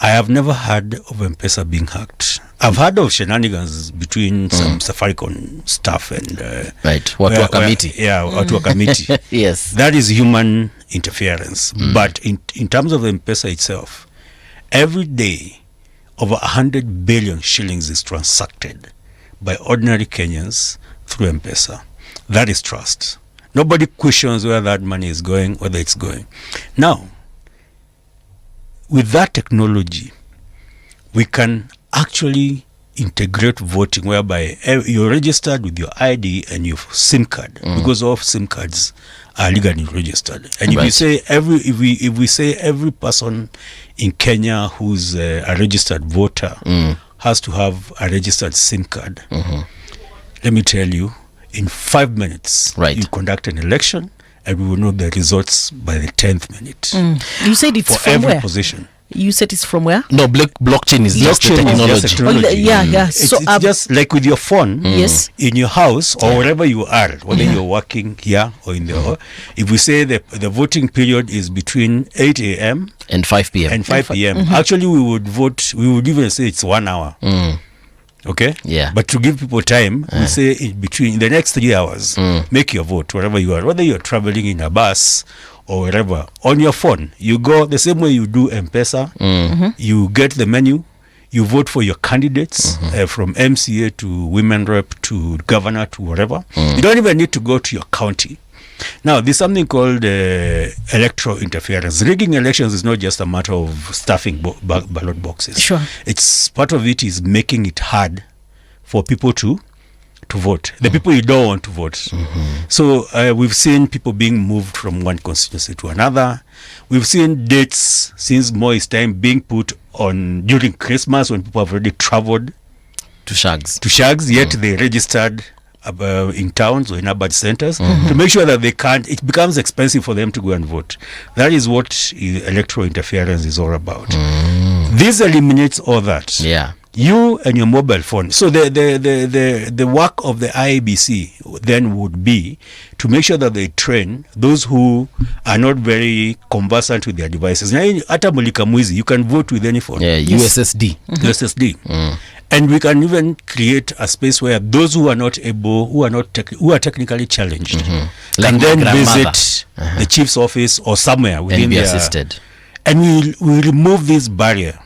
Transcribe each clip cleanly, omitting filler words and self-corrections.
I have never heard of M-Pesa being hacked. I've heard of shenanigans between some Safaricom staff and watu wa committee. Watu wa committee. Yes, that is human interference. But in terms of M-Pesa itself, every day over 100 billion shillings is transacted by ordinary Kenyans through M-Pesa. That is trust. Nobody questions where that money is going, whether it's going. Now, with that technology, we can actually integrate voting whereby you're registered with your ID and your SIM card, because all SIM cards are legally registered. And if we say every person in Kenya who's a registered voter has to have a registered SIM card, let me tell you, in 5 minutes, you conduct an election, and we will know the results by the 10th minute. You said it's for from every where? Position. You said it's from where? No, blockchain is just technology. Yeah. It's just like with your phone. Yes. In your house or wherever you are, whether you're working here or in the if we say the voting period is between 8 a.m. and 5 p.m. Actually, we would even say it's 1 hour. Okay? Yeah. But to give people time, we say in the next 3 hours, make your vote wherever you are, whether you're traveling in a bus or wherever. On your phone, you go the same way you do M-Pesa. You get the menu, you vote for your candidates from MCA to women rep to governor to wherever. You don't even need to go to your county. Now, there's something called electoral interference. Rigging elections is not just a matter of stuffing ballot boxes. Sure. It's part of it is making it hard for people to vote. The people you don't want to vote. So we've seen people being moved from one constituency to another. We've seen dates since Moi's time being put on during Christmas when people have already traveled to shags, yet they registered in towns or in urban centers to make sure that they can't. It becomes expensive for them to go and vote. That is what electoral interference is all about. This eliminates all that. Yeah. You and your mobile phone. So the work of the IEBC then would be to make sure that they train those who are not very conversant with their devices. Now, hata mulika mwizi, you can vote with any phone. Yeah, USSD. USSD. And we can even create a space where those who are not able, who are technically challenged, can then visit the chief's office or somewhere within and be assisted. And we remove this barrier.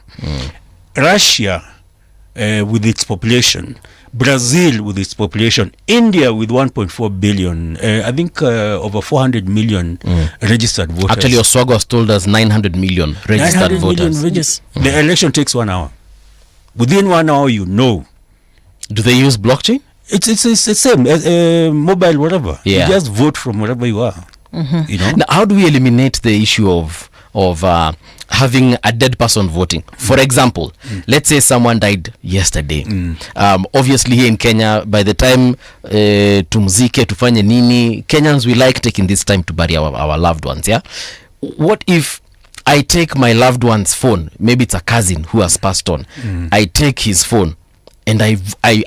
Russia, with its population, Brazil with its population, India with 1.4 billion, I think over 400 million registered voters. Actually, Oswago has told us 900 million registered voters. The election takes 1 hour. Within 1 hour, you know. Do they use blockchain? It's the same, mobile, whatever. Yeah. You just vote from wherever you are. You know? Now, how do we eliminate the issue of having a dead person voting? For example, let's say someone died yesterday. Obviously here in Kenya, by the time tumzike tufanye nini, Kenyans, we like taking this time to bury our loved ones. Yeah. What if I take my loved one's phone? Maybe it's a cousin who has passed on. I take his phone and I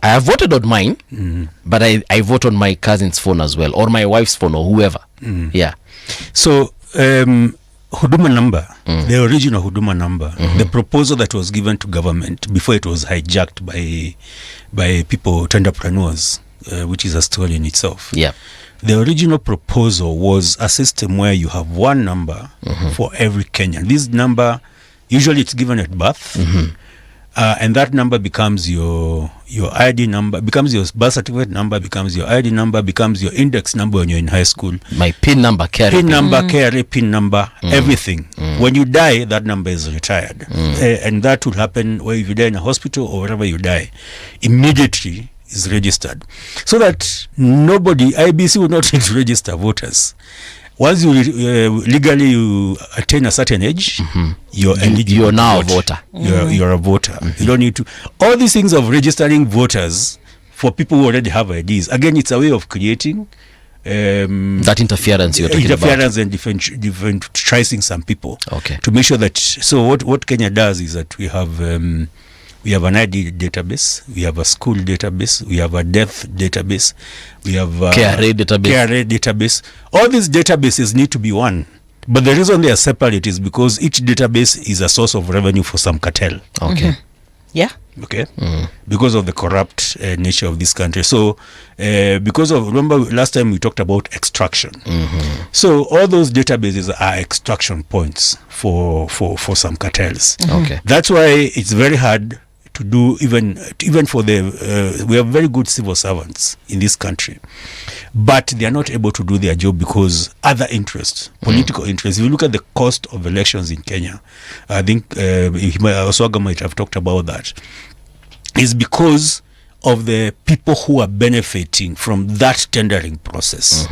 have voted on mine, but I vote on my cousin's phone as well, or my wife's phone, or whoever. Yeah. So Huduma number, the original Huduma number, the proposal that was given to government before it was hijacked by people, entrepreneurs, which is a story in itself. Yeah. The original proposal was a system where you have one number for every Kenyan. This number, usually it's given at birth, and that number becomes your ID number, becomes your birth certificate number, becomes your ID number, becomes your index number when you're in high school. My PIN number, PIN number, everything. When you die, that number is retired. And that will happen where if you die in a hospital or wherever you die, immediately is registered. So that nobody, IEBC will not need to register voters. Once you legally you attain a certain age, you're eligible. You're now a voter. You're a voter. You don't need to. All these things of registering voters for people who already have IDs. Again, it's a way of creating that interference you're talking about. And different tracing some people. Okay. To make sure that. So what Kenya does is that we have an ID database, we have a school database, we have a death database, we have a KRA database. All these databases need to be one. But the reason they are separate is because each database is a source of revenue for some cartel. Okay. Yeah. Okay, because of the corrupt nature of this country. So remember last time we talked about extraction. So all those databases are extraction points for some cartels. Okay. That's why it's very hard to do, even for the we have very good civil servants in this country, but they are not able to do their job because other interests, political interests. If you look at the cost of elections in Kenya, I think Oswago might have talked about that, is because of the people who are benefiting from that tendering process.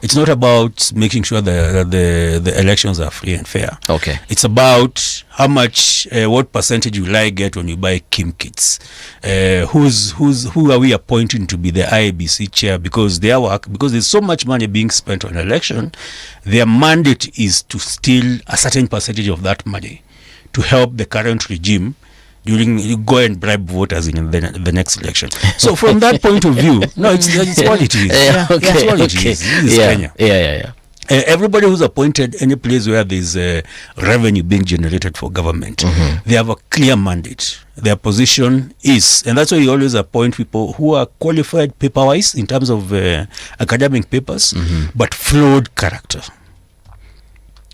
It's not about making sure that the elections are free and fair. Okay. It's about how much, what percentage will I get when you buy Kim kits? Who are we appointing to be the IEBC chair? Because there's so much money being spent on election, their mandate is to steal a certain percentage of that money to help the current regime you go and bribe voters in the next election. So from that point of view, no, it's what it is. Okay. It's what it is. This is Kenya. Yeah. Everybody who's appointed any place where there's revenue being generated for government, they have a clear mandate. Their position is, and that's why you always appoint people who are qualified paper-wise in terms of academic papers, but flawed character.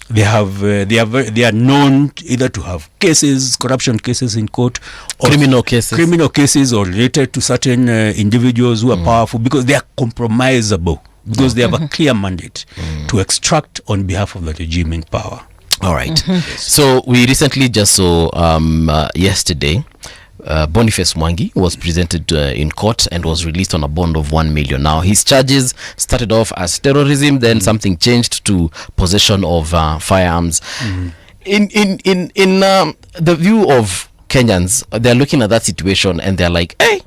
They are known either to have corruption cases in court, or criminal cases, or related to certain individuals who are powerful, because they are compromisable, because they have a clear mandate to extract on behalf of the regime in power. All right. So we recently just saw yesterday, Boniface Mwangi was presented in court and was released on a bond of 1 million. Now his charges started off as terrorism, then something changed to possession of firearms. In the view of Kenyans, they're looking at that situation and they're like, hey,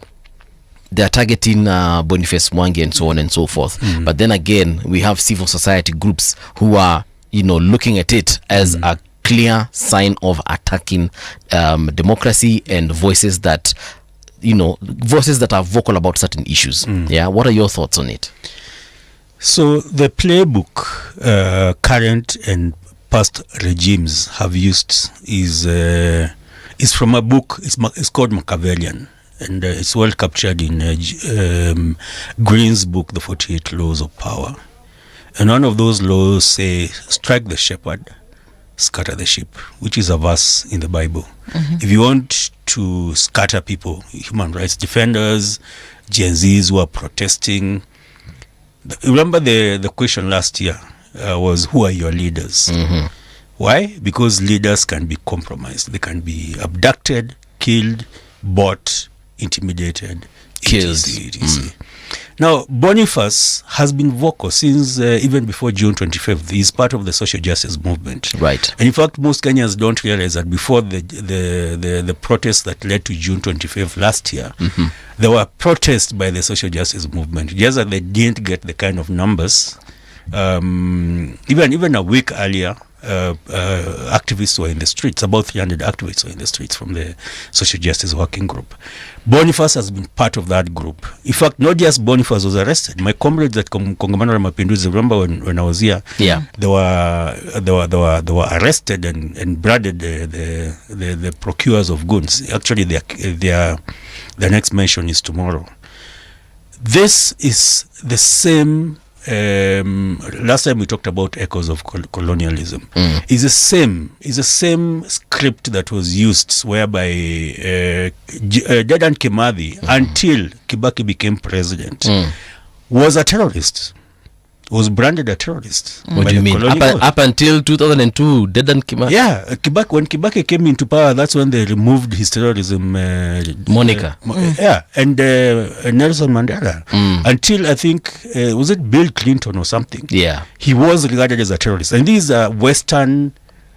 they're targeting Boniface Mwangi and so on and so forth. But then again, we have civil society groups who are, looking at it as a clear sign of attacking democracy and voices that are vocal about certain issues. Yeah, what are your thoughts on it? So the playbook current and past regimes have used is from a book. It's called Machiavellian, and it's well captured in Green's book, The 48 Laws of Power. And one of those laws say, strike the shepherd, scatter the sheep, which is a verse in the Bible. If you want to scatter people, human rights defenders, Gen Zs who are protesting, remember the question last year was, who are your leaders? Why? Because leaders can be compromised. They can be abducted, killed, bought, intimidated, killed. Now, Boniface has been vocal since even before June 25th. He's part of the social justice movement. Right. And in fact, most Kenyans don't realize that before the protests that led to June 25th last year, there were protests by the social justice movement. Just that they didn't get the kind of numbers. Even a week earlier, activists were in the streets. About 300 activists were in the streets from the social justice working group. Boniface has been part of that group. In fact, not just Boniface was arrested. My comrades at Kongamano and Mapinduzi, remember when I was here? Yeah. They were arrested and branded the procurers of goods. Actually, their next mention is tomorrow. This is the same. Last time we talked about echoes of colonialism. Is the same script that was used, whereby Dedan Kimathi, until Kibaki became president, was a terrorist. Was branded a terrorist. What do you mean? Up until 2002, Dedan Kimathi? Yeah, when Kibaki came into power, that's when they removed his terrorism moniker. And Nelson Mandela. Until, I think, was it Bill Clinton or something? Yeah. He was regarded as a terrorist. And these are Western...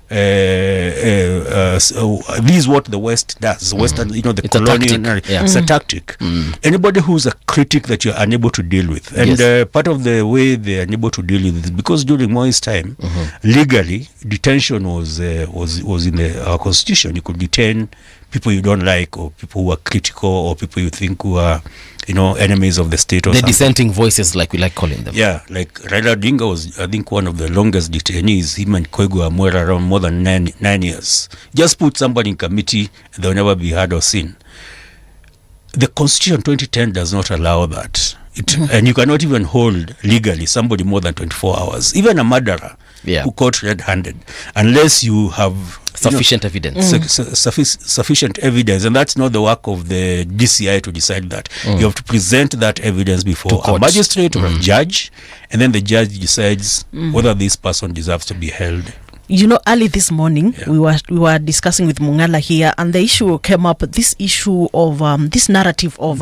this is what the West does. Western, the it's colonial, it's a tactic. Anybody who's a critic that you're unable to deal with, and part of the way they're unable to deal with it, because during Moi's time, legally detention was in our constitution. You could detain people you don't like, or people who are critical, or people you think who are, enemies of the state, or The something. dissenting voices, like we like calling them. Yeah, like Raila Odinga was, I think, one of the longest detainees. Him and Koigu Amwera around more than 9 years. Just put somebody in committee, and they'll never be heard or seen. The Constitution 2010 does not allow that. And you cannot even hold legally somebody more than 24 hours. Even a murderer who caught red-handed, unless you have sufficient evidence. Sufficient evidence, and that's not the work of the DCI to decide that. You have to present that evidence before a magistrate or a judge, and then the judge decides whether this person deserves to be held. Early this morning, we were discussing with Mungala here, and the issue came up, this issue of this narrative of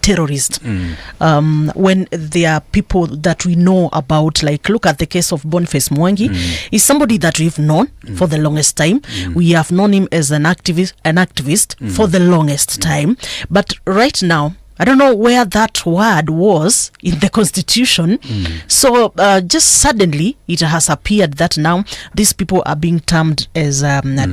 terrorists. When there are people that we know about, like look at the case of Boniface Mwangi, is somebody that we've known for the longest time. We have known him as an activist for the longest time. But right now, I don't know where that word was in the Constitution. So just suddenly it has appeared that now these people are being termed as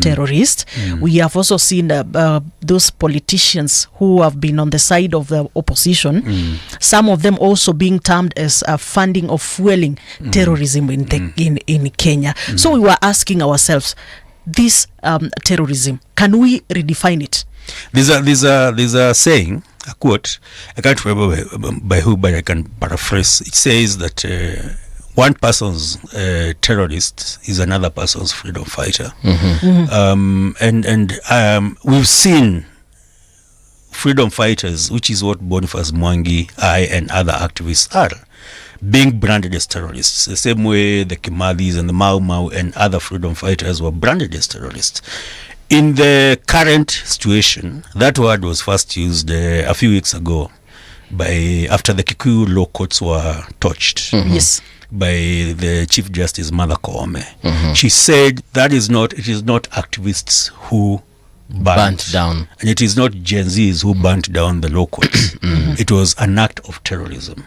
terrorists. We have also seen those politicians who have been on the side of the opposition, some of them also being termed as funding or fueling terrorism in Kenya. So we were asking ourselves, this terrorism, can we redefine it? There's a saying, a quote, I can't remember by who, but I can paraphrase. It says that one person's terrorist is another person's freedom fighter. And we've seen freedom fighters, which is what Boniface Mwangi, I, and other activists are, being branded as terrorists. The same way the Kimadis and the Mau Mau and other freedom fighters were branded as terrorists. In the current situation, that word was first used a few weeks ago after the Kikuyu law courts were touched. Yes. By the Chief Justice Mother Koome. She said it is not activists who burnt down, and it is not Gen Zs who burnt down the law courts. It was an act of terrorism.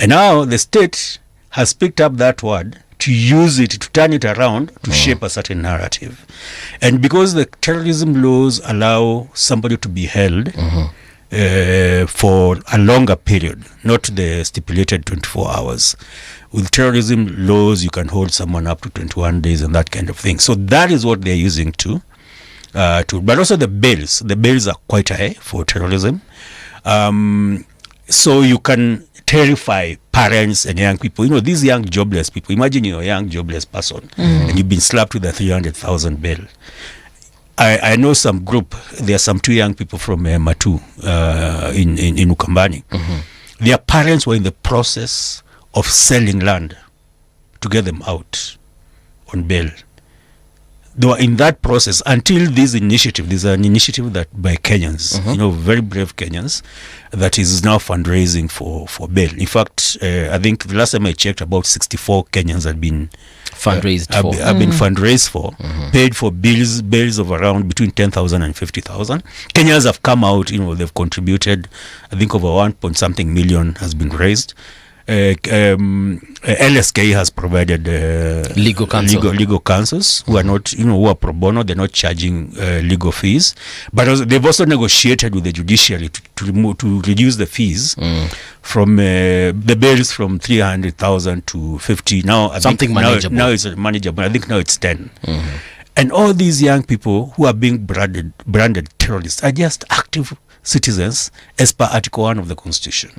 And now the state has picked up that word to use it, to turn it around, to shape a certain narrative. And because the terrorism laws allow somebody to be held for a longer period, not the stipulated 24 hours. With terrorism laws, you can hold someone up to 21 days and that kind of thing. So that is what they're using but also the bails. The bails are quite high for terrorism. So you can terrify parents and young people. These young jobless people. Imagine you're a young jobless person and you've been slapped with a 300,000 bail. I know some group. There are some 2 young people from Matu in Ukambani. Their parents were in the process of selling land to get them out on bail. They were in that process until this initiative. There's an initiative that by Kenyans, very brave Kenyans, that is now fundraising for bail. In fact, I think the last time I checked, about 64 Kenyans had been fundraised for, paid for bails of around between 10,000 and 50,000. Kenyans have come out, they've contributed. I think over 1.something million has been raised. LSK has provided legal counsels who are not, who are pro bono. They're not charging legal fees, but they've also negotiated with the judiciary to reduce the fees from the bails from 300,000 to 50. Now something manageable. Now it's manageable. I think now it's 10. And all these young people who are being branded terrorists are just active citizens as per Article 1 of the Constitution.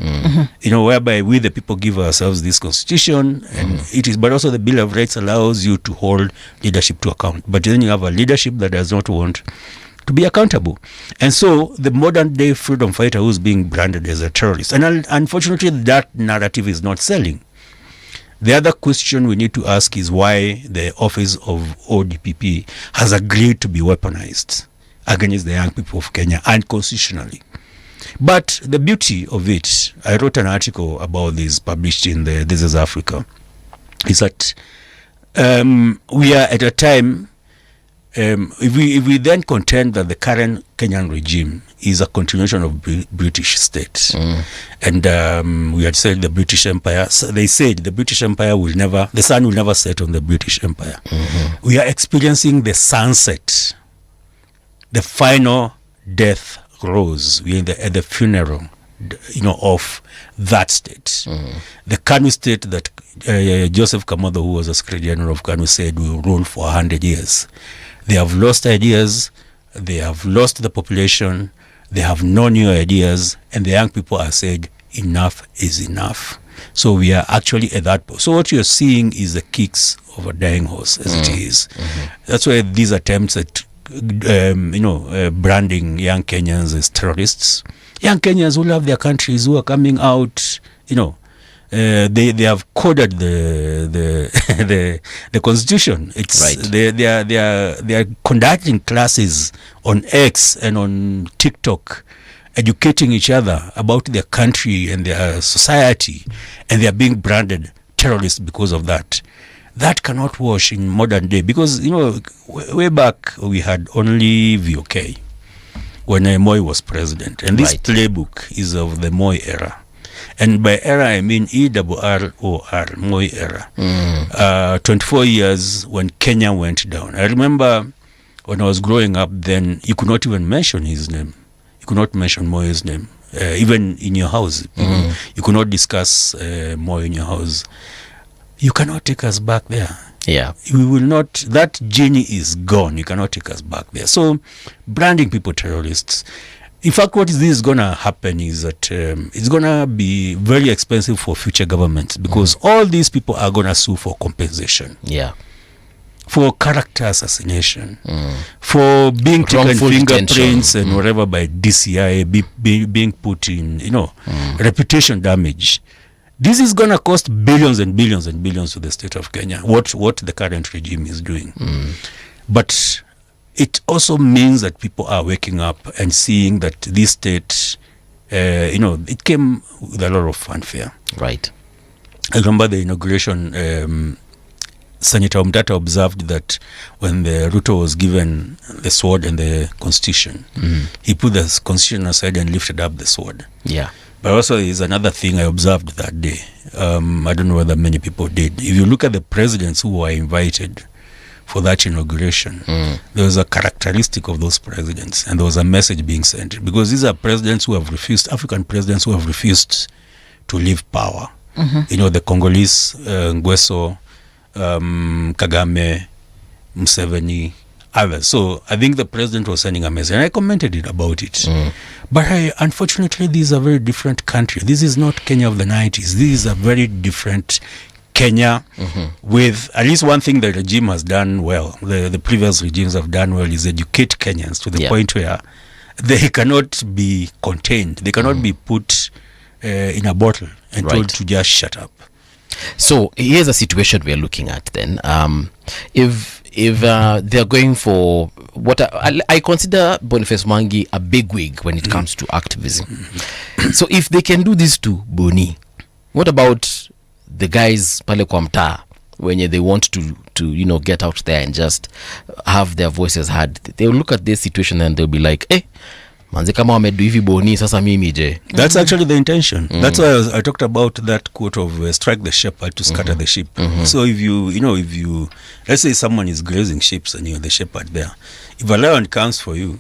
Whereby we the people give ourselves this Constitution, and but also the Bill of Rights allows you to hold leadership to account. But then you have a leadership that does not want to be accountable. And so the modern day freedom fighter who's being branded as a terrorist, and unfortunately that narrative is not selling. The other question we need to ask is why the office of ODPP has agreed to be weaponized against the young people of Kenya unconstitutionally. But the beauty of it, I wrote an article about this published in the This is Africa, is that we are at a time, if we then contend that the current Kenyan regime is a continuation of British state, and we had said the British Empire, so they said the British Empire the sun will never set on the British Empire. We are experiencing the sunset the final death rose. We're at the funeral, of that state. The Kanu state that Joseph Kamodo, who was a Secretary General of Kanu, said will rule for 100 years. They have lost ideas. They have lost the population. They have no new ideas. And the young people are said, enough is enough. So we are actually at that point. So what you're seeing is the kicks of a dying horse, as it is. That's why these attempts at branding young Kenyans as terrorists, young Kenyans who love their countries, who are coming out, they have coded the constitution. It's right. They are conducting classes on X and on TikTok, educating each other about their country and their society, and they are being branded terrorists because of that. That cannot wash in modern day, because way back we had only VOK when Moi was president, and this playbook is of the Moi era. And by era I mean ERROR, Moi era. 24 years when Kenya went down. I remember when I was growing up then, you could not even mention his name. You could not mention Moi's name. Even in your house. You could not discuss Moi in your house. You cannot take us back there. Yeah. We will not, that genie is gone. You cannot take us back there. So branding people terrorists. In fact, what is going to happen is that it's going to be very expensive for future governments, because all these people are going to sue for compensation. Yeah. For character assassination, for being taken fingerprints and whatever by DCI, being put in, reputation damage. This is going to cost billions and billions and billions to the state of Kenya, what the current regime is doing. But it also means that people are waking up and seeing that this state, it came with a lot of fanfare. Right. I remember the inauguration, Senator Mtata observed that when the Ruto was given the sword and the constitution, he put the constitution aside and lifted up the sword. Yeah. But also is another thing I observed that day. I don't know whether many people did. If you look at the presidents who were invited for that inauguration, there was a characteristic of those presidents, and there was a message being sent, because these are presidents who have refused, African presidents who have refused to leave power. The Congolese, Ngweso, Kagame, Museveni, others. So I think the president was sending a message, and I commented about it. But unfortunately, these are very different countries. This is not Kenya of the 90s. This is a very different Kenya with at least one thing the regime has done well. The previous regimes have done well is educate Kenyans to the point where they cannot be contained. They cannot be put in a bottle and told to just shut up. So here's a situation we are looking at then. If they're going for what I consider Boniface Mwangi a bigwig when it comes to activism. So if they can do this to Boni, what about the guys pale kwa mtaa when they want to get out there and just have their voices heard? They'll look at this situation and they'll be like, manze kama wamedu hivi Boni, sasa mimi je. That's actually the intention. That's why I talked about that quote of strike the shepherd to scatter the sheep. So if you let's say someone is grazing sheep and you're the shepherd there, if a lion comes for you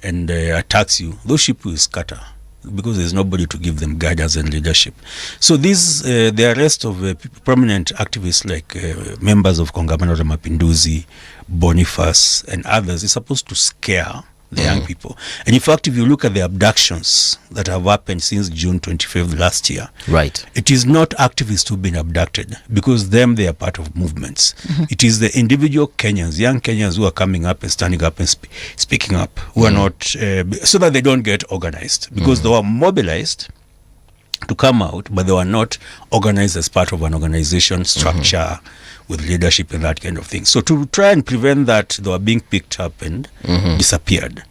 and attacks you, those sheep will scatter, because there's nobody to give them guidance and leadership. So the arrest of prominent activists like members of Kongamano, Mapinduzi, Boniface and others is supposed to scare the young people. And in fact, if you look at the abductions that have happened since June 25th last year, it is not activists who've been abducted, because they are part of movements. It is the individual Kenyans, young Kenyans, who are coming up and standing up and speaking up, who are not, so that they don't get organized, because they were mobilized to come out, but they were not organized as part of an organization structure with leadership and that kind of thing. So to try and prevent that, they were being picked up and disappeared.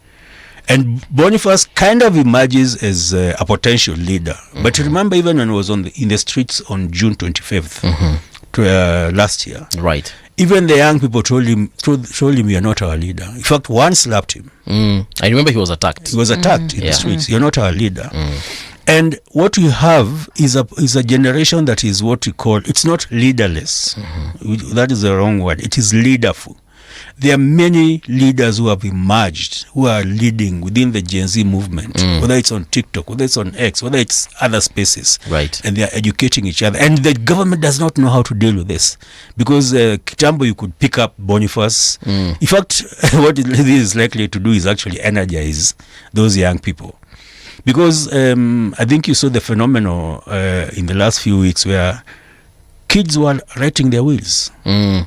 And Boniface kind of emerges as a potential leader. But remember, even when he was in the streets on June 25th last year, even the young people told him, "You're not our leader." In fact, one slapped him. I remember he was attacked. He was attacked in the streets. "You're not our leader." And what we have is a generation that is what we call, it's not leaderless. That is the wrong word. It is leaderful. there are many leaders who have emerged, who are leading within the Gen Z movement, whether it's on TikTok, whether it's on X, whether it's other spaces. Right. And they are educating each other. And the government does not know how to deal with this. Because Kitambo, you could pick up Boniface. In fact, what this is likely to do is actually energize those young people. Because I think you saw the phenomenon in the last few weeks where kids were writing their wills, and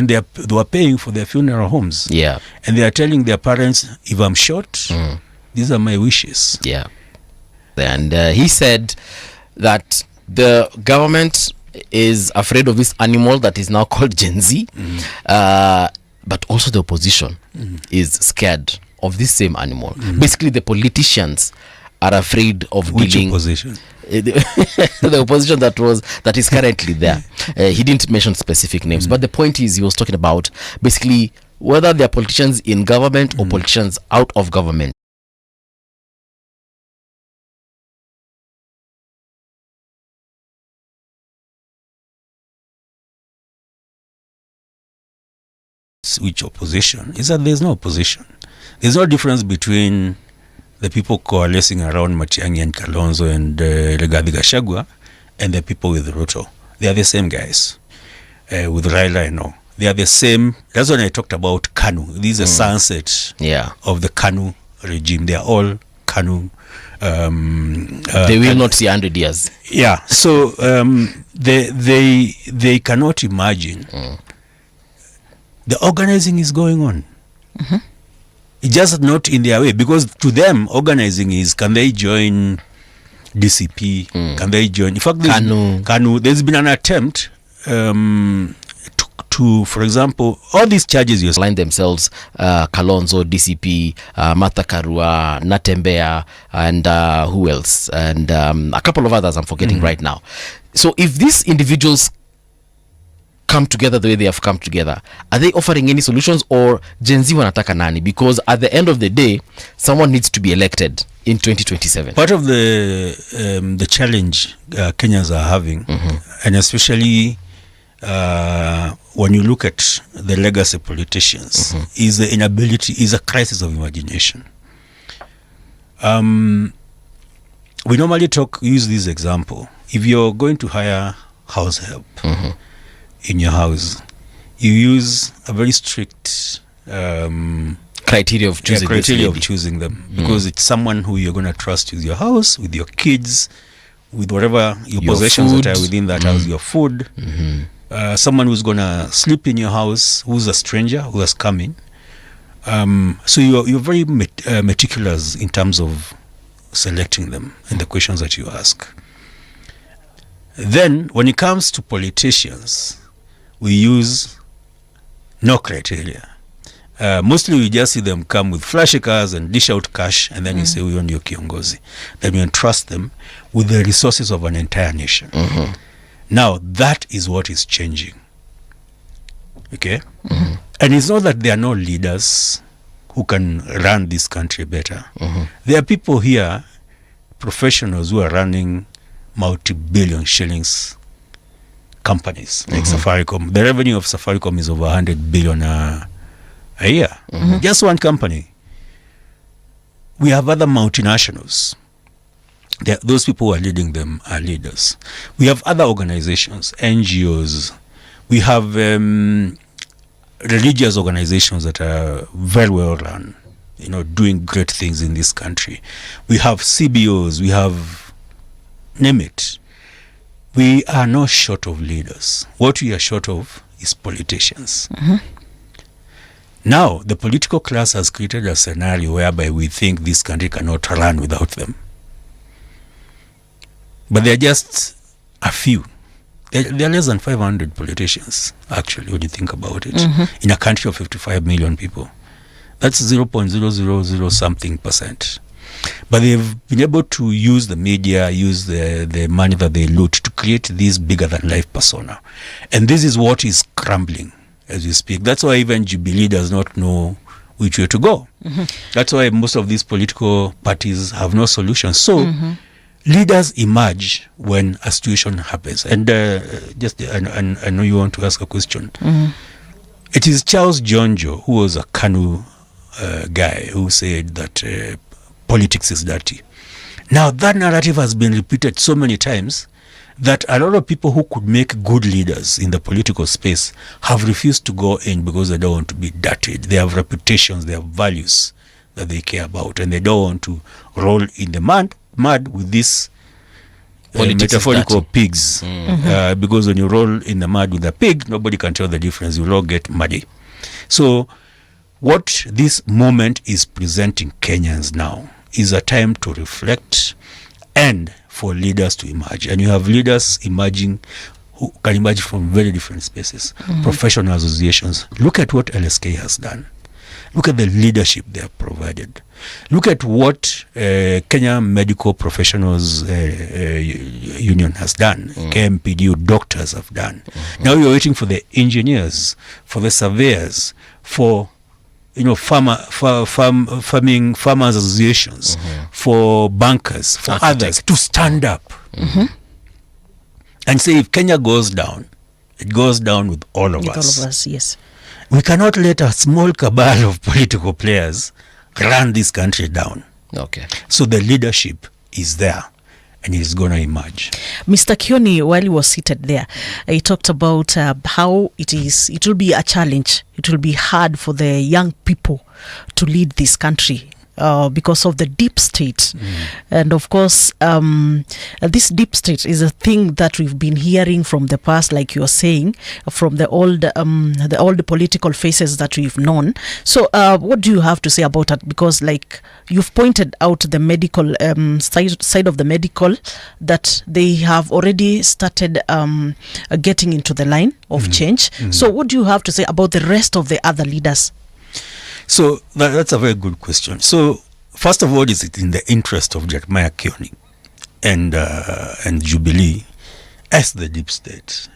they were paying for their funeral homes. Yeah. And they are telling their parents, if I'm shot, these are my wishes. Yeah. And he said that the government is afraid of this animal that is now called Gen Z, but also the opposition is scared of this same animal. Basically, the politicians are afraid of dealing. Opposition? The opposition that is currently there. He didn't mention specific names, but the point is, he was talking about basically whether they are politicians in government or politicians out of government. Which opposition is that there's no opposition. There's no difference between the people coalescing around Matiang'i and Kalonzo and Rigathi Gachagua and the people with Ruto. They are the same guys. With Raila and all. They are the same. That's when I talked about KANU. This is a sunset of the KANU regime. They are all KANU. They will not see 100 years. Yeah. So they cannot imagine. The organizing is going on. It's just not in their way, because to them organizing is, can they join DCP? Can they join? In fact, KANU. There's been an attempt to, for example, all these charges you line themselves, Kalonzo, DCP, Martha Karua, Natembea, and who else? And a couple of others I'm forgetting right now. So if these individuals come together the way they have come together, are they offering any solutions, or Gen Z wanataka nani? Because at the end of the day, someone needs to be elected in 2027. Part of the challenge Kenyans are having, and especially when you look at the legacy politicians, is the inability, is a crisis of imagination. We normally use this example. If you're going to hire house help in your house, you use a very strict criteria of choosing them, because it's someone who you're going to trust with your house, with your kids, with whatever your possessions food that are within that house, your food, someone who's going to sleep in your house, who's a stranger who has come in. So you're very meticulous in terms of selecting them and the questions that you ask. Then when it comes to politicians, we use no criteria. Mostly we just see them come with flashy cars and dish out cash, and then you say, we want your kiongozi. Then you entrust them with the resources of an entire nation. Now that is what is changing. Okay? And it's not that there are no leaders who can run this country better. There are people here, professionals, who are running multi-billion shillings companies like Safaricom. The revenue of Safaricom is over 100 billion a year. Just one company. We have other multinationals. Those people who are leading them are leaders. We have other organizations, NGOs. We have religious organizations that are very well run, doing great things in this country. We have CBOs. We have, name it. We are not short of leaders. What we are short of is politicians. Now, the political class has created a scenario whereby we think this country cannot run without them. But they're just a few. There are less than 500 politicians, actually, when you think about it, in a country of 55 million people. That's 0.000 something percent. But they've been able to use the media, use the money that they loot to create this bigger-than-life persona. And this is what is crumbling as we speak. That's why even Jubilee does not know which way to go. That's why most of these political parties have no solution. So leaders emerge when a situation happens. And I know you want to ask a question. It is Charles Jonjo, who was a KANU guy, who said that politics is dirty. Now, that narrative has been repeated so many times that a lot of people who could make good leaders in the political space have refused to go in because they don't want to be dirtied. They have reputations, they have values that they care about, and they don't want to roll in the mud with these metaphorical pigs. Because when you roll in the mud with a pig, nobody can tell the difference. You'll all get muddy. So what this moment is presenting Kenyans now is a time to reflect and for leaders to emerge. And you have leaders emerging who can emerge from very different spaces. Professional associations. Look at what LSK has done. Look at the leadership they have provided. Look at what Kenya Medical Professionals Union has done. KMPDU doctors have done. Now you're waiting for the engineers, for the surveyors, for farmers associations, for bankers, for others to stand up and say, if Kenya goes down, it goes down with all of us. All of us, yes. We cannot let a small cabal of political players run this country down. Okay. So the leadership is there and it is going to emerge. Mr. Kioni, while he was seated there, he talked about how it will be a challenge. It will be hard for the young people to lead this country because of the deep state. And of course, this deep state is a thing that we've been hearing from the past, like you're saying, from the old political faces that we've known. So what do you have to say about that? Because like you've pointed out the medical side of the medical, that they have already started getting into the line of change. So what do you have to say about the rest of the other leaders? So that's a very good question. So first of all, is it in the interest of Jeremiah Kioni and Jubilee as the deep state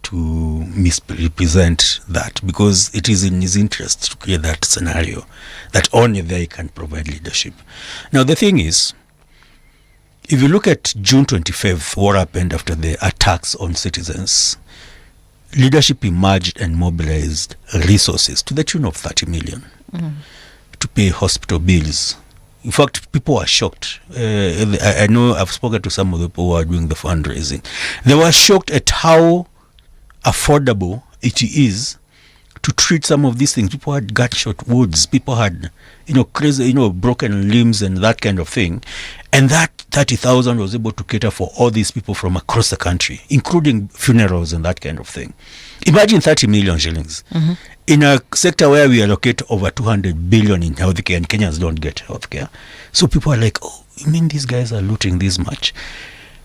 to misrepresent that? Because it is in his interest to create that scenario that only they can provide leadership. Now the thing is, if you look at June 25th, what happened after the attacks on citizens, leadership emerged and mobilized resources to the tune of 30 million to pay hospital bills. In fact, people were shocked. I know I've spoken to some of the people who are doing the fundraising. They were shocked at how affordable it is to treat some of these things. People had gunshot wounds. People had, crazy, broken limbs and that kind of thing. And that 30,000 was able to cater for all these people from across the country, including funerals and that kind of thing. Imagine 30 million shillings in a sector where we allocate over 200 billion in healthcare and Kenyans don't get healthcare. So people are like, oh, you mean these guys are looting this much?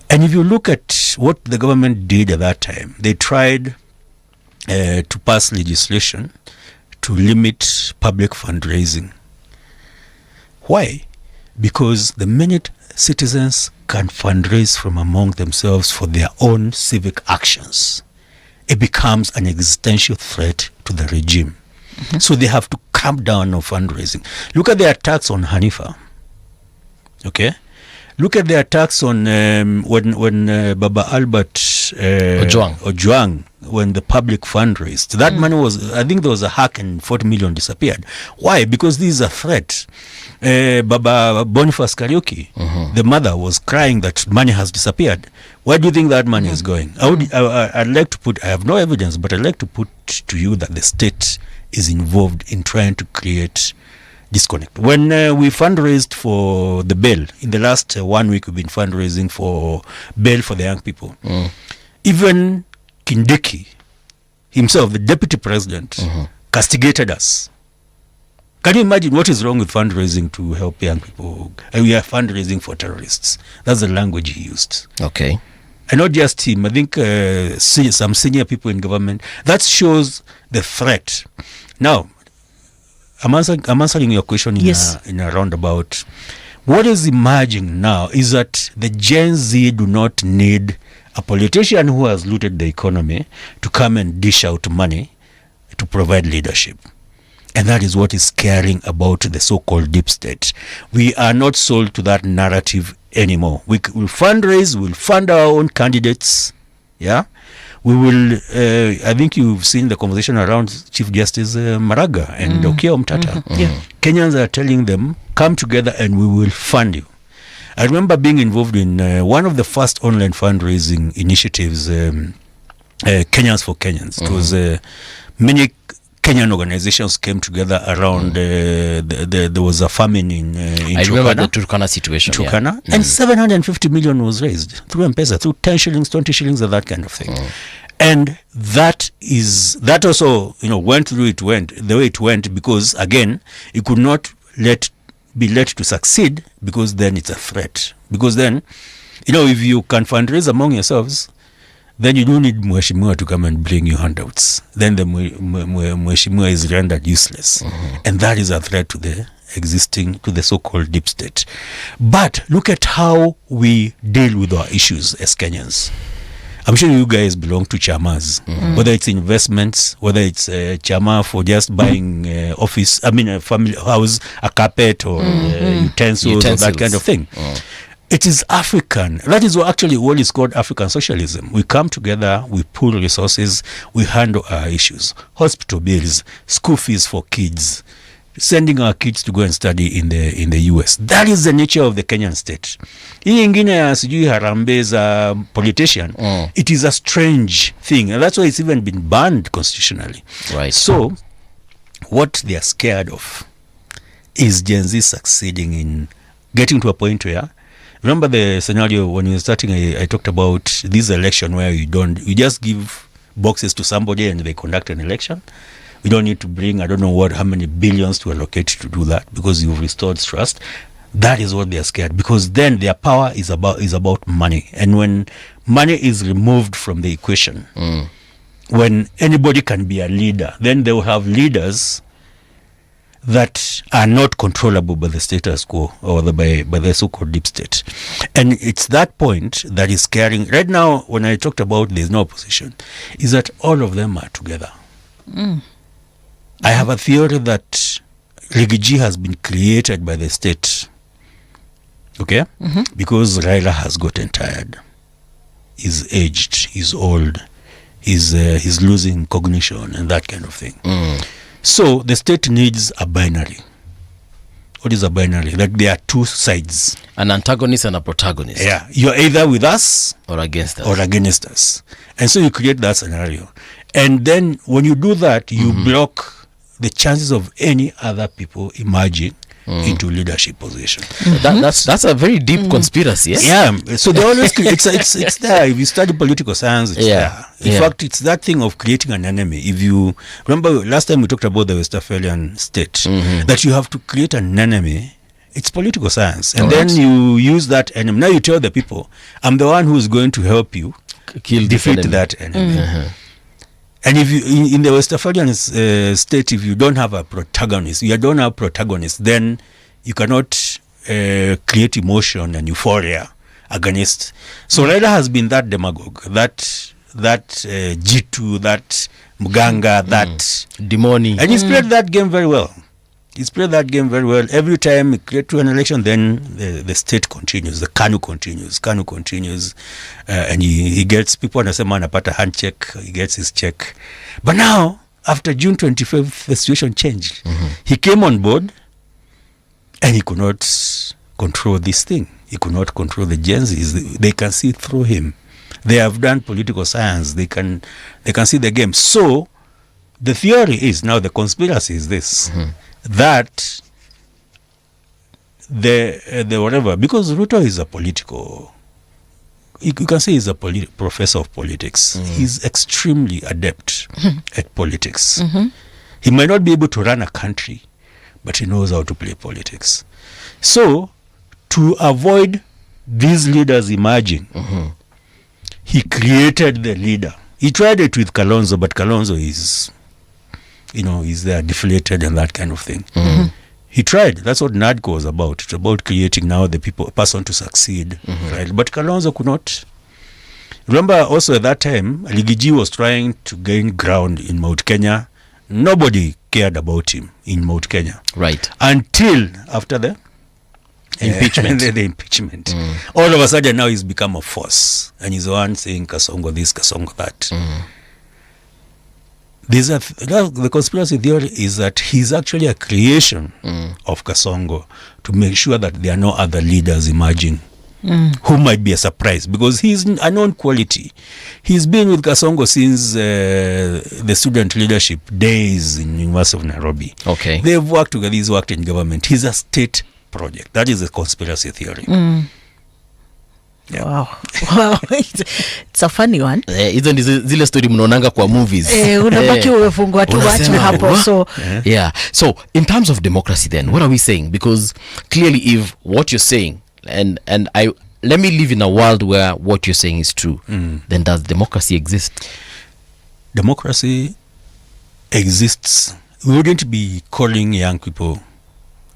And if you look at what the government did at that time, they tried to pass legislation to limit public fundraising. Why? Because the minute citizens can fundraise from among themselves for their own civic actions, it becomes an existential threat to the regime. So they have to clamp down on fundraising. Look at the attacks on Hanifa. Okay? Look at the attacks on when Baba Albert Ojwang, when the public fundraised. That money was, I think there was a hack and 40 million disappeared. Why? Because this is a threat. Baba Boniface Kariuki, the mother was crying that money has disappeared. Where do you think that money is going? I'd like to put, I have no evidence, but I'd like to put to you that the state is involved in trying to create disconnect. When we fundraised for the bail, in the last 1 week we've been fundraising for bail for the young people. Even Kindiki himself, the deputy president, castigated us. Can you imagine what is wrong with fundraising to help young people? We are fundraising for terrorists. That's the language he used. Okay. And not just him. I think some senior people in government. That shows the threat. Now, I'm answering your question in a roundabout. What is emerging now is that the Gen Z do not need a politician who has looted the economy to come and dish out money to provide leadership. And that is what is scaring about the so-called deep state. We are not sold to that narrative anymore. We will fundraise, we'll fund our own candidates. Yeah. we will, I think you've seen the conversation around Chief Justice Maraga and Okiya Omtata. Yeah. Kenyans are telling them, come together and we will fund you. I remember being involved in one of the first online fundraising initiatives, Kenyans for Kenyans. It was many Kenyan organizations came together around. There was a famine in I remember the Turkana situation. Turkana, and 750 million was raised through M-Pesa, through 10 shillings, 20 shillings, and that kind of thing. And that also, went through the way it went, because again, it could not be let to succeed, because then it's a threat. Because then, if you can fundraise among yourselves, then you don't need Mheshimiwa to come and bring you handouts. Then the Mheshimiwa is rendered useless. And that is a threat to the so-called deep state. But look at how we deal with our issues as Kenyans. I'm sure you guys belong to chamas, whether it's investments, whether it's chama for just buying a family house, a carpet, or utensils, or that kind of thing. It is African. That is what is called African socialism. We come together, we pool resources, we handle our issues. Hospital bills, school fees for kids, sending our kids to go and study in the US. That is the nature of the Kenyan state. Hii ingine ya sijui harambe za politician, it is a strange thing. And that's why it's even been banned constitutionally. Right. So, what they are scared of is Gen Z succeeding in getting to a point where, remember the scenario when we were starting, I talked about this election where you just give boxes to somebody and they conduct an election. We don't need to bring, I don't know how many billions to allocate to do that, because you've restored trust. That is what they are scared, because then their power is about money. And when money is removed from the equation, when anybody can be a leader, then they will have leaders that are not controllable by the status quo or by the so-called deep state. And it's that point that is scaring. Right now, when I talked about there's no opposition, is that all of them are together. I have a theory that Rigiji has been created by the state, okay? Because Raila has gotten tired. He's aged, he's old, he's losing cognition and that kind of thing. So the state needs a binary. What is a binary? Like there are two sides. An antagonist and a protagonist. Yeah. You're either with us or against us. And so you create that scenario. And then when you do that, you block the chances of any other people emerging into leadership position. That's a very deep conspiracy. Yes? Yeah. So they always it's there. If you study political science, it's there. In fact, it's that thing of creating an enemy. If you remember last time we talked about the Westphalian state, that you have to create an enemy. It's political science. And then you use that enemy. Now you tell the people, I'm the one who's going to help you defeat that enemy. And if you in the Westphalian state, if you don't have a protagonist, then you cannot create emotion and euphoria against. So Raila has been that demagogue, that Jitu, that Muganga, that Dimoni. And he's played that game very well. Every time he creates an election, then the state continues, the KANU continues, and he gets people anasema anapata handcheck, he gets his check. But now, after June 25th, the situation changed. He came on board, and he could not control this thing. He could not control the Gen Zs. They can see through him. They have done political science. They can see the game. So, the theory is, now the conspiracy is this, that the whatever, because Ruto is a political, you can say he's a professor of politics. He's extremely adept at politics. He might not be able to run a country, but he knows how to play politics. So, to avoid these leaders emerging, he created the leader. He tried it with Kalonzo, but Kalonzo is there deflated and that kind of thing. He tried. That's what NADCO was about. It's about creating now the person to succeed. Right? But Kalonzo could not. Remember also at that time, Ligiji was trying to gain ground in Mount Kenya. Nobody cared about him in Mount Kenya. Right. Until after the Impeachment. The impeachment. All of a sudden now he's become a force, and he's the one saying Kasongo this, Kasongo that. The conspiracy theory is that he's actually a creation of Kasongo to make sure that there are no other leaders emerging who might be a surprise, because he's a known quality. He's been with Kasongo since the student leadership days in University of Nairobi. Okay. They've worked together. He's worked in government. He's a state project. That is the conspiracy theory. Yeah. Wow. It's a funny one. Hizo ndi zile story mnaonanga kwa movies. Unabaki umefungwa tu wacho hapo. So yeah. So in terms of democracy then, what are we saying? Because clearly if what you're saying, and I let me live in a world where what you're saying is true, then does democracy exist? Democracy exists. We wouldn't be calling young people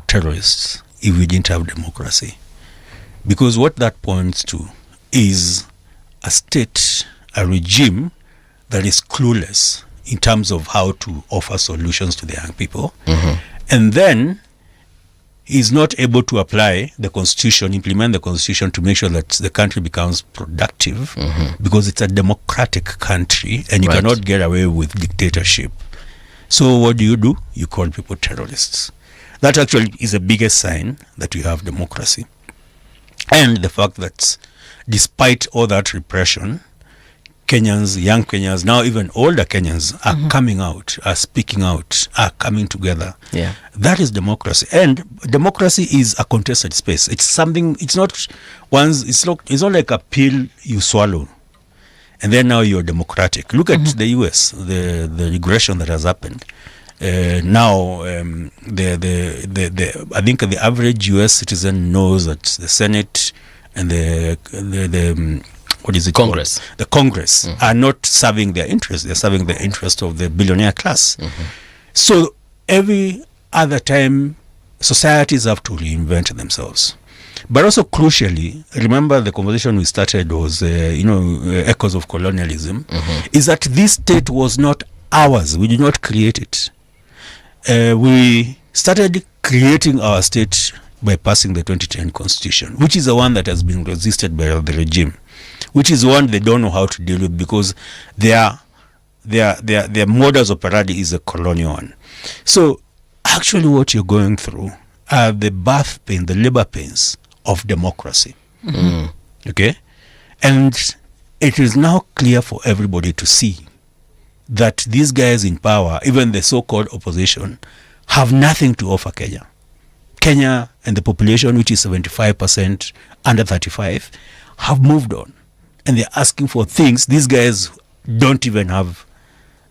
terrorists if we didn't have democracy. Because what that points to is a state, a regime that is clueless in terms of how to offer solutions to the young people. And then is not able to apply the constitution, implement the constitution to make sure that the country becomes productive, because it's a democratic country and you cannot get away with dictatorship. So what do? You call people terrorists. That actually is the biggest sign that we have democracy. And the fact that despite all that repression, Kenyans, young Kenyans, now even older Kenyans are coming out, are speaking out, are coming together. Yeah. That is democracy. And democracy is a contested space. It's something, it's not like a pill you swallow and then now you're democratic. Look at the US, the regression that has happened. Now, I think the average US citizen knows that the Senate and the what is it Congress called? The Congress are not serving their interests. They're serving the interest of the billionaire class. So every other time, societies have to reinvent themselves. But also crucially, remember the conversation we started was, echoes of colonialism, is that this state was not ours. We did not create it. We started creating our state by passing the 2010 constitution, which is the one that has been resisted by the regime, which is one they don't know how to deal with because their modus operandi is a colonial one. So actually what you're going through are the birth pain, the labor pains of democracy. Okay? And it is now clear for everybody to see that these guys in power, even the so-called opposition, have nothing to offer Kenya. Kenya and the population, which is 75% under 35, have moved on. And they're asking for things these guys don't even have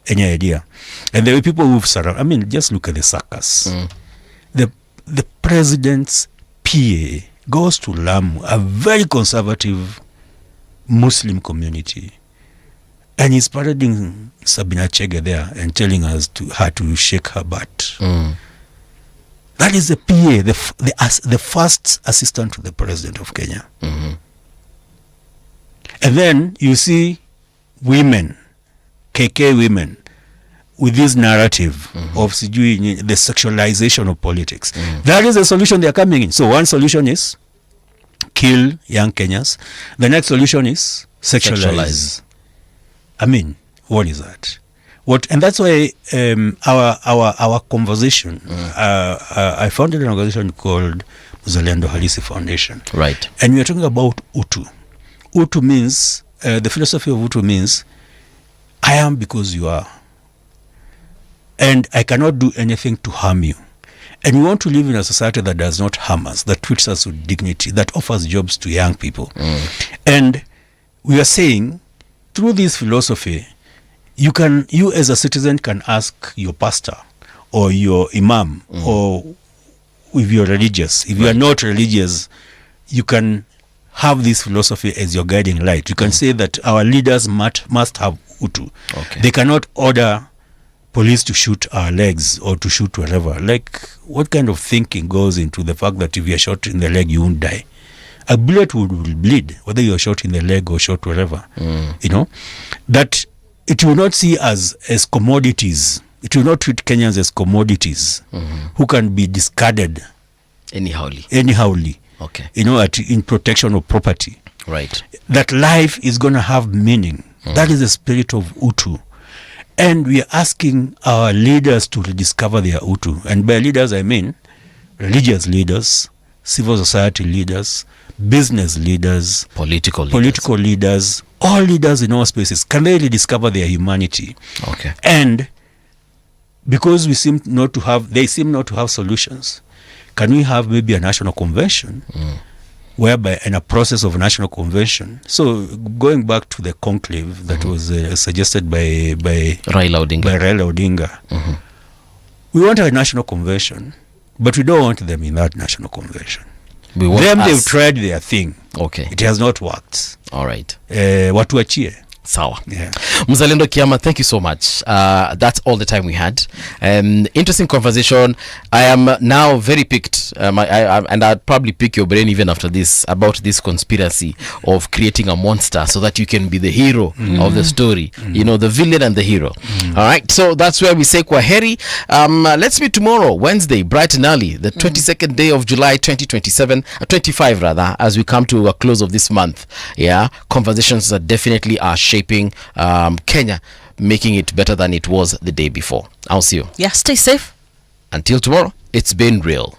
any idea. And the way people who've surrounded, just look at the circus. The president's PA goes to Lamu, a very conservative Muslim community, and he's parading Sabina Chege there and telling us her to shake her butt. That is the PA, the first assistant to the president of Kenya. And then you see women, KK women, with this narrative of the sexualization of politics. That is the solution they are coming in. So one solution is kill young Kenyans. The next solution is sexualize. I mean, what is that? And that's why our conversation, I founded an organization called Mzalendo Halisi Foundation. Right. And we are talking about Utu. Utu means, the philosophy of Utu means, I am because you are. And I cannot do anything to harm you. And we want to live in a society that does not harm us, that treats us with dignity, that offers jobs to young people. And we are saying, through this philosophy, you as a citizen can ask your pastor or your imam, or if you're religious. If you are not religious, you can have this philosophy as your guiding light. You can say that our leaders must have Utu. Okay. They cannot order police to shoot our legs or to shoot wherever. Like, what kind of thinking goes into the fact that if you're shot in the leg, you won't die? A bullet will bleed, whether you're shot in the leg or shot wherever. That it will not see us as commodities. It will not treat Kenyans as commodities who can be discarded anyhowly. Okay. In protection of property. Right. That life is going to have meaning. That is the spirit of Utu. And we are asking our leaders to rediscover their Utu. And by leaders, I mean religious leaders, civil society leaders, business leaders, political leaders, all leaders in all spaces. Can they rediscover their humanity? Okay. And because they seem not to have solutions, can we have maybe a national convention whereby in a process of national convention, so going back to the conclave that was suggested by Raila Odinga, we want a national convention, but we don't want them in that national convention. They've tried their thing. Okay. It has not worked. All right. Watuachie. Sawa. Yeah. Mzalendo Kiama, thank you so much. That's all the time we had. Interesting conversation. I am now very piqued, and I'd probably pick your brain even after this about this conspiracy of creating a monster so that you can be the hero of the story. The villain and the hero. All right. So that's where we say kwaheri. Let's meet tomorrow, Wednesday, bright and early, the 22nd day of July 25 rather, as we come to a close of this month. Yeah, conversations that definitely are shaping Kenya, making it better than it was the day before. I'll see you. Yeah, stay safe. Until tomorrow, it's been real.